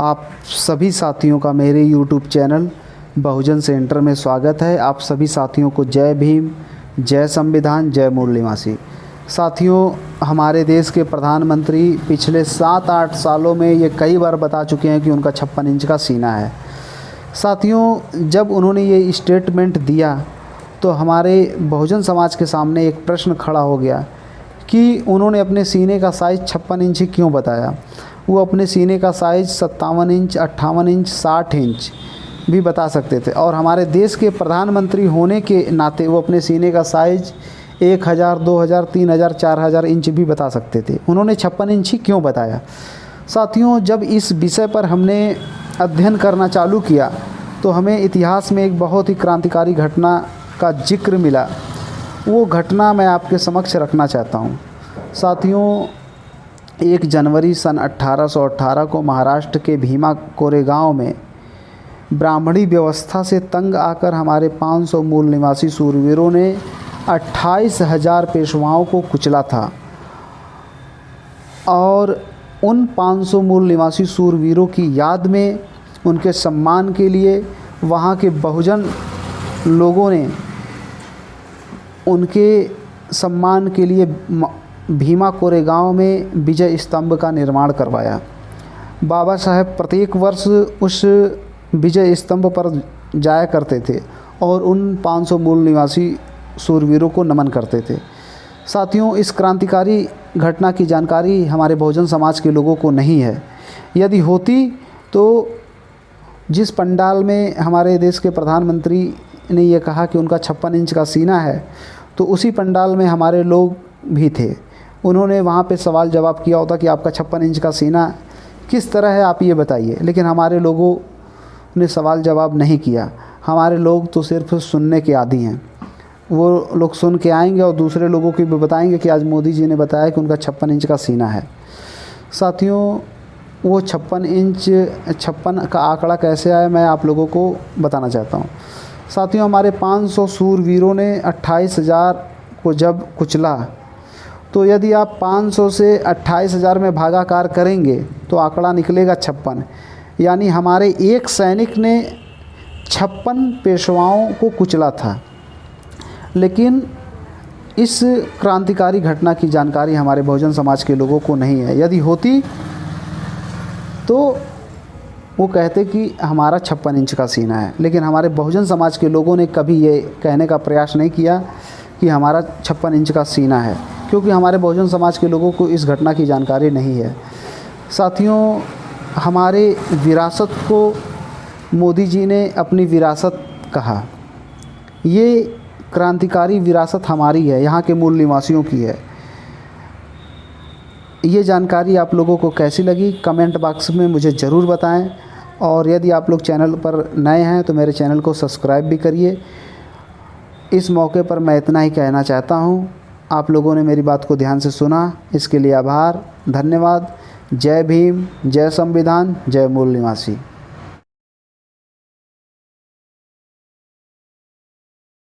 आप सभी साथियों का मेरे YouTube चैनल बहुजन सेंटर में स्वागत है। आप सभी साथियों को जय भीम, जय संविधान, जय मूल निवासी। साथियों, हमारे देश के प्रधानमंत्री पिछले 7-8 सालों में ये कई बार बता चुके हैं कि उनका 56 इंच का सीना है। साथियों, जब उन्होंने ये स्टेटमेंट दिया तो हमारे बहुजन समाज के सामने एक प्रश्न खड़ा हो गया कि उन्होंने अपने सीने का साइज़ 56 इंच क्यों बताया। वो अपने सीने का साइज़ 57 इंच, 58 इंच, 60 इंच भी बता सकते थे और हमारे देश के प्रधानमंत्री होने के नाते वो अपने सीने का साइज़ 1000, 2000, 3000, 4000 इंच भी बता सकते थे। उन्होंने 56 इंच ही क्यों बताया। साथियों, जब इस विषय पर हमने अध्ययन करना चालू किया तो हमें इतिहास में एक बहुत ही क्रांतिकारी घटना का जिक्र मिला। वो घटना मैं आपके समक्ष रखना चाहता हूँ। साथियों, 1 जनवरी सन 1818 को महाराष्ट्र के भीमा कोरेगांव में ब्राह्मणी व्यवस्था से तंग आकर हमारे 500 मूल निवासी सूरवीरों ने 28,000 पेशवाओं को कुचला था और उन 500 मूल निवासी सूरवीरों की याद में, उनके सम्मान के लिए वहाँ के बहुजन लोगों ने उनके सम्मान के लिए भीमा कोरेगांव में विजय स्तंभ का निर्माण करवाया। बाबा साहेब प्रत्येक वर्ष उस विजय स्तंभ पर जाया करते थे और उन 500 मूल निवासी सूरवीरों को नमन करते थे। साथियों, इस क्रांतिकारी घटना की जानकारी हमारे बहुजन समाज के लोगों को नहीं है। यदि होती तो जिस पंडाल में हमारे देश के प्रधानमंत्री ने ये कहा कि उनका 56 इंच का सीना है, तो उसी पंडाल में हमारे लोग भी थे। उन्होंने वहाँ पे सवाल जवाब किया होता कि आपका 56 इंच का सीना किस तरह है, आप ये बताइए। लेकिन हमारे लोगों ने सवाल जवाब नहीं किया। हमारे लोग तो सिर्फ सुनने के आदी हैं। वो लोग सुन के आएंगे और दूसरे लोगों को भी बताएंगे कि आज मोदी जी ने बताया कि उनका 56 इंच का सीना है। साथियों, वो 56 का आंकड़ा कैसे आया, मैं आप लोगों को बताना चाहता हूँ। साथियों, हमारे 500 सूरवीरों ने 28,000 को जब कुचला, तो यदि आप 500 से 28,000 में भागाकार करेंगे तो आंकड़ा निकलेगा 56। यानी हमारे एक सैनिक ने 56 पेशवाओं को कुचला था। लेकिन इस क्रांतिकारी घटना की जानकारी हमारे बहुजन समाज के लोगों को नहीं है। यदि होती तो वो कहते कि हमारा 56 इंच का सीना है। लेकिन हमारे बहुजन समाज के लोगों ने कभी ये कहने का प्रयास नहीं किया कि हमारा 56 इंच का सीना है, क्योंकि हमारे बहुजन समाज के लोगों को इस घटना की जानकारी नहीं है। साथियों, हमारे विरासत को मोदी जी ने अपनी विरासत कहा। ये क्रांतिकारी विरासत हमारी है, यहाँ के मूल निवासियों की है। ये जानकारी आप लोगों को कैसी लगी, कमेंट बॉक्स में मुझे ज़रूर बताएं। और यदि आप लोग चैनल पर नए हैं तो मेरे चैनल को सब्सक्राइब भी करिए। इस मौके पर मैं इतना ही कहना चाहता हूँ। आप लोगों ने मेरी बात को ध्यान से सुना, इसके लिए आभार, धन्यवाद। जय भीम, जय संविधान, जय मूल निवासी।